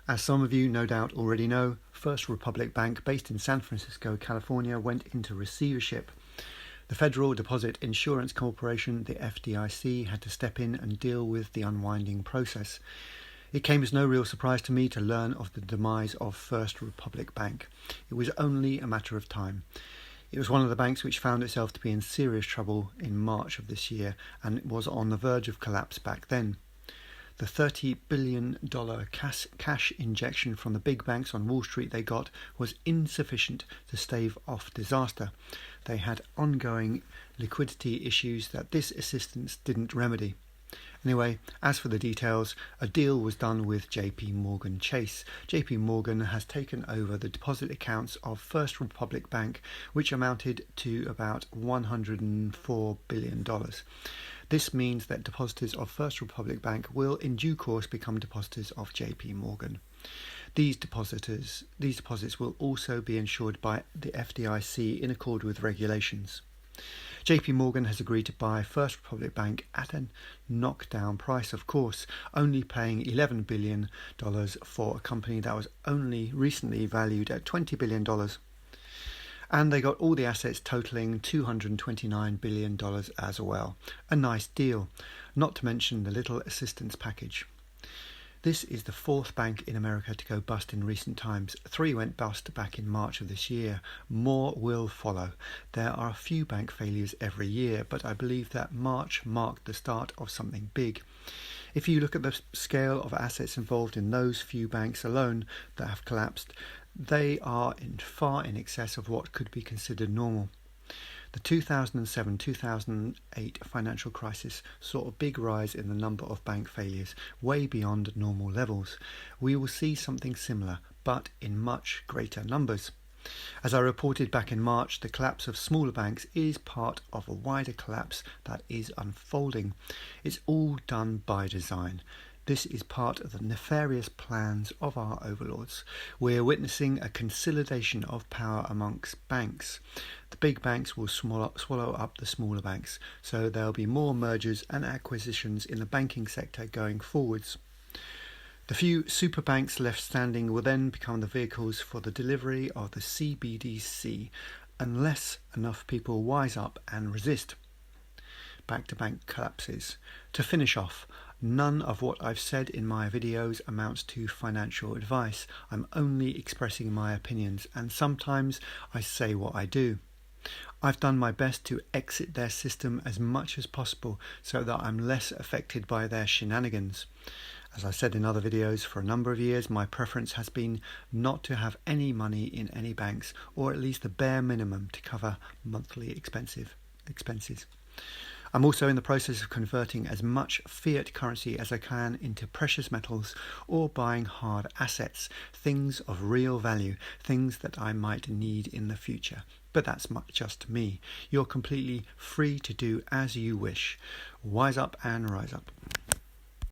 As some of you no doubt already know, First Republic Bank, based in San Francisco, California, went into receivership. The Federal Deposit Insurance Corporation, the FDIC, had to step in and deal with the unwinding process. It came as no real surprise to me to learn of the demise of First Republic Bank. It was only a matter of time. It was one of the banks which found itself to be in serious trouble in March of this year, and it was on the verge of collapse back then. The $30 billion cash injection from the big banks on Wall Street they got was insufficient to stave off disaster. They had ongoing liquidity issues that this assistance didn't remedy. Anyway, as for the details, a deal was done with JP Morgan Chase. JP Morgan has taken over the deposit accounts of First Republic Bank, which amounted to about $104 billion. This means that depositors of First Republic Bank will in due course become depositors of JP Morgan. These deposits will also be insured by the FDIC in accord with regulations. JP Morgan has agreed to buy First Republic Bank at a knockdown price, of course, only paying $11 billion for a company that was only recently valued at $20 billion. And they got all the assets totaling $229 billion as well. A nice deal, not to mention the little assistance package. This is the fourth bank in America to go bust in recent times. 3 went bust back in March of this year. More will follow. There are a few bank failures every year, but I believe that March marked the start of something big. If you look at the scale of assets involved in those few banks alone that have collapsed, they are far in excess of what could be considered normal. The 2007-2008 financial crisis saw a big rise in the number of bank failures, way beyond normal levels. We will see something similar, but in much greater numbers. As I reported back in March, the collapse of smaller banks is part of a wider collapse that is unfolding. It's all done by design. This is part of the nefarious plans of our overlords. We're witnessing a consolidation of power amongst banks. The big banks will swallow up the smaller banks, so there'll be more mergers and acquisitions in the banking sector going forwards. The few super banks left standing will then become the vehicles for the delivery of the CBDC, unless enough people wise up and resist. Back-to-bank collapses. To finish off, none of what I've said in my videos amounts to financial advice. I'm only expressing my opinions, and sometimes I say what I do. I've done my best to exit their system as much as possible so that I'm less affected by their shenanigans. As I said in other videos, for a number of years my preference has been not to have any money in any banks, or at least the bare minimum to cover monthly expenses. I'm also in the process of converting as much fiat currency as I can into precious metals or buying hard assets, things of real value, things that I might need in the future. But that's just me. You're completely free to do as you wish. Wise up and rise up.